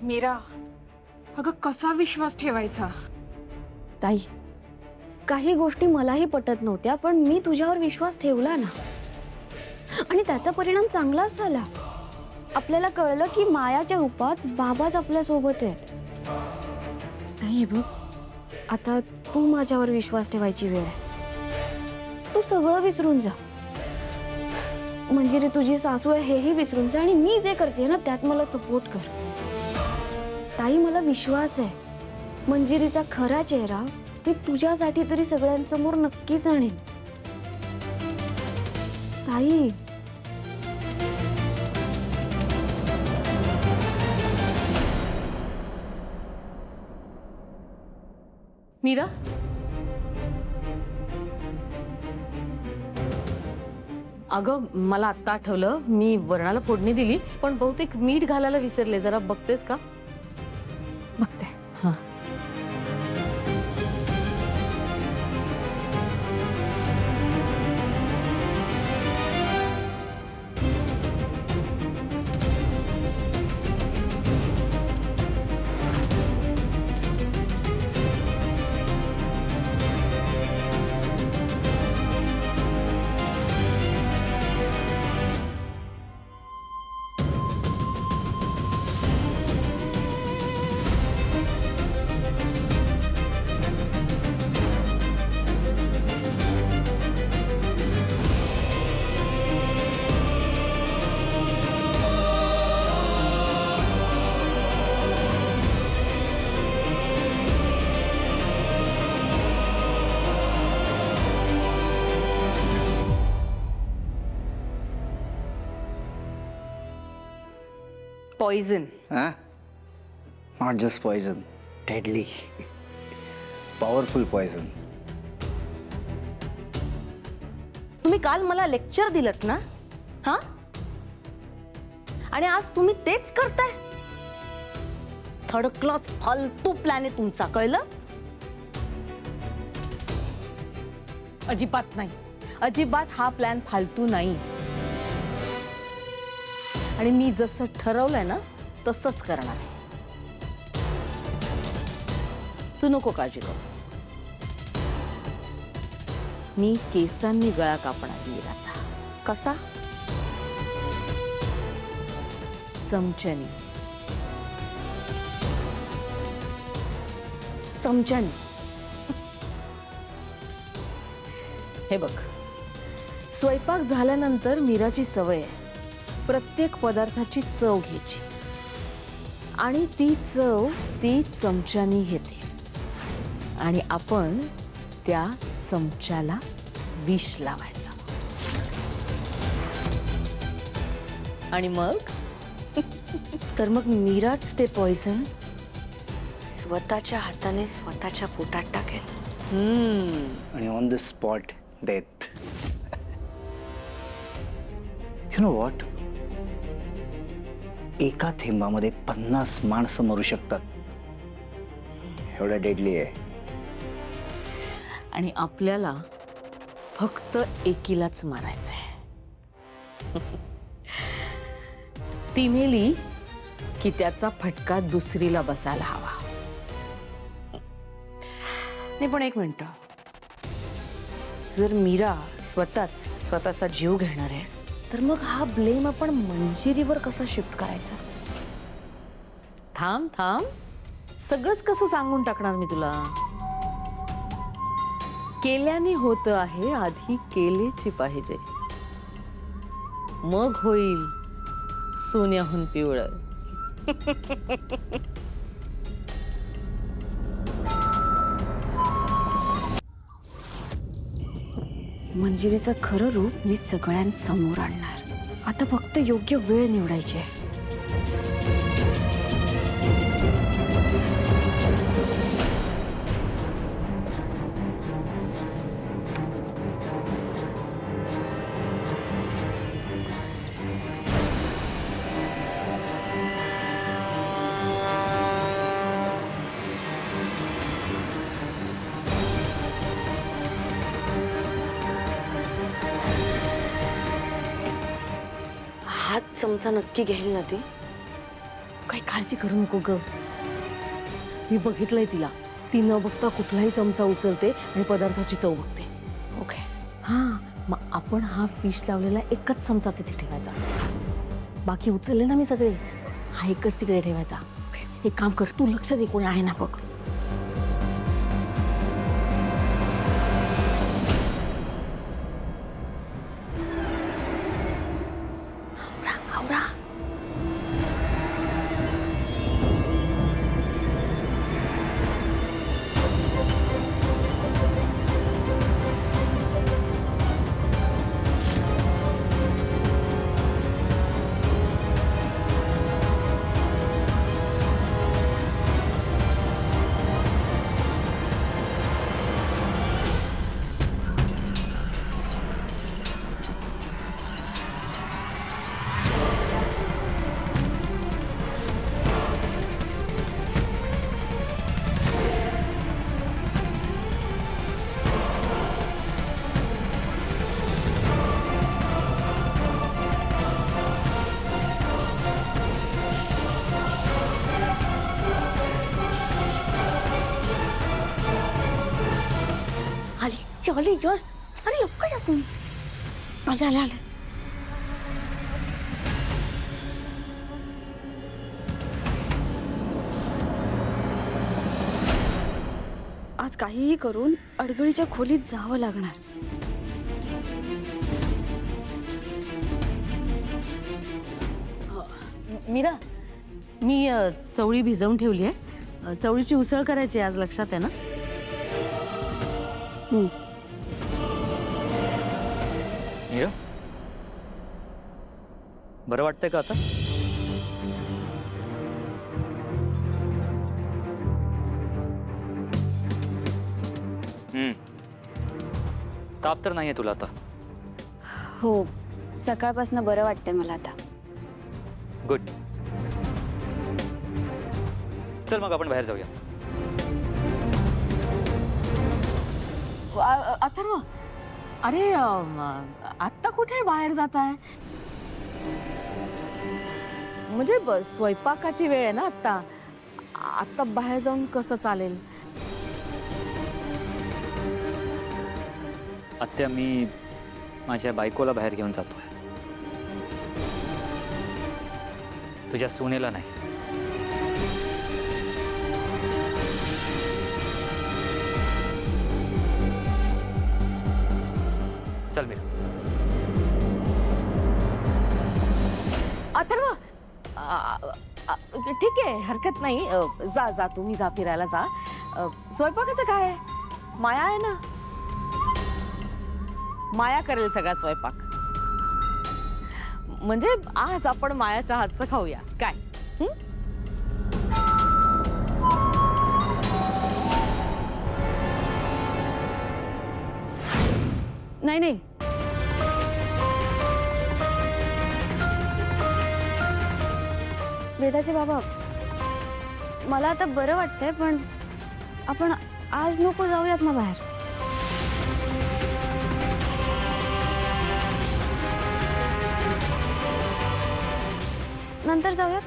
मीरा, अगं कसा विश्वास ठेवायचा? ताई, काही गोष्टी मलाही पटत नव्हत्या, पण मी तुझ्यावर विश्वास ठेवला ना, आणि त्याचा परिणाम चांगलाच झाला. आपल्याला कळलं की मायाच्या रूपात बाबाच आपल्या सोबत आहेत. ताई हे बघ, आता तू माझ्यावर विश्वास ठेवायची वेळ आहे. तू सगळं विसरून जा. मंजिरी तुझी सासू आहे हेही विसरून जा, आणि मी जे करते ना त्यात मला सपोर्ट कर. ताई, मला विश्वास आहे मंजिरीचा खरा चेहरा मी तुझ्यासाठी तरी सगळ्यांसमोर नक्कीच आणेन. ताई, मीरा, अगं मला आत्ता आठवलं, मी वरणाला फोडणी दिली पण बहुतेक मीठ घालायला विसरले. जरा बघतेस का? बघते. हां. Poison. Huh? Not just poison, deadly. Powerful poison. तुम्ही काल मला लेक्चर दिलत ना? हा? आणि आज तुम्ही तेच करताय? थर्ड क्लास फालतू प्लॅन आहे तुमचा, कळलं? अजिबात नाही, अजिबात हा प्लॅन फालतू नाही. आणि मी जसं ठरवलंय ना तसंच करणार आहे. तू नको काळजी करूस. मी केसांनी गळा कापणार मीराचा. कसा? चमच्यानी. चमच्याने? हे बघ, स्वयंपाक झाल्यानंतर मीराची सवय आहे प्रत्येक पदार्थाची चव घ्यायची, आणि ती चव ती चमच्यानी घेते, आणि आपण त्या चमच्याला विष लावायचं. आणि मग तर मग मीराच ते पॉइझन स्वतःच्या हाताने स्वतःच्या पोटात टाकेल. आणि on the spot death. You know what? एका थेंबामध्ये 50 माणसं मरू शकतात. एवढं डेडली आहे. आणि आपल्याला फक्त एकीलाच मारायचंय. ती मेली की त्याचा फटका दुसरीला बसायला हवा. नाही, पण एक मिनिट, जर मीरा स्वतःचा जीव घेणार आहे तर मग हा ब्लेम आपण मंजिरीवर कसा शिफ्ट करायचा? थांब थांब, सगळंच कसं सांगून टाकणार मी तुला. केल्याने होतं आहे, आधी केलेची पाहिजे, मग होईल सोन्याहून पिवळं. मंजिरीचं खरं रूप मी सगळ्यांसमोर आणणार. आता फक्त योग्य वेळ निवडायची आहे. हाच चमचा नक्की घेईल ना ती? काही काळजी करू नको ग. मी बघितलंय तिला, ती न बघता कुठलाही चमचा उचलते आणि पदार्थाची चव बघते. ओके. हा, मग आपण हा फिश लावलेला एकच चमचा तिथे ठेवायचा. बाकी उचलले ना मी सगळे, हा एकच तिकडे ठेवायचा. एक काम कर, तू लक्ष दे कोणी आहे ना बघ. आवरा. आली यार, अरे लवकर या तुम्ही. आले. आज काहीही करून अडगळीच्या खोलीत जावं लागणार. मीरा, मी चवळी भिजवून ठेवली आहे. चवळीची उसळ करायची आज, लक्षात आहे ना? मीरा, बरं वाटतंय का आता? ताप तर नाहीये तुला आता? हो, सकाळपासून बरं वाटतंय मला आता. गुड. चल मग आपण बाहेर जाऊया. अथर्व, अरे आत्ता कुठे बाहेर जात आहे? म्हणजे स्वयंपाकाची वेळ आहे ना आत्ता. आत्ता बाहेर जाऊन कसं चालेल? आत्या, मी माझ्या बायकोला बाहेर घेऊन जातोय, तुझ्या सुनेला नाही. चल मीरा. अथर्व, ठीक आहे, हरकत नाही. जा तुम्ही जा, फिरायला जा. स्वयंपाकाचं काय आहे? माया आहे ना, माया करेल सगळा स्वयंपाक. म्हणजे आज आपण मायाच्या हातचं खाऊया काय? नाही. वेदाचे बाबा, मला आता बरं वाटतंय, पण आपण आज नको जाऊयात ना बाहेर. नंतर जाऊयात.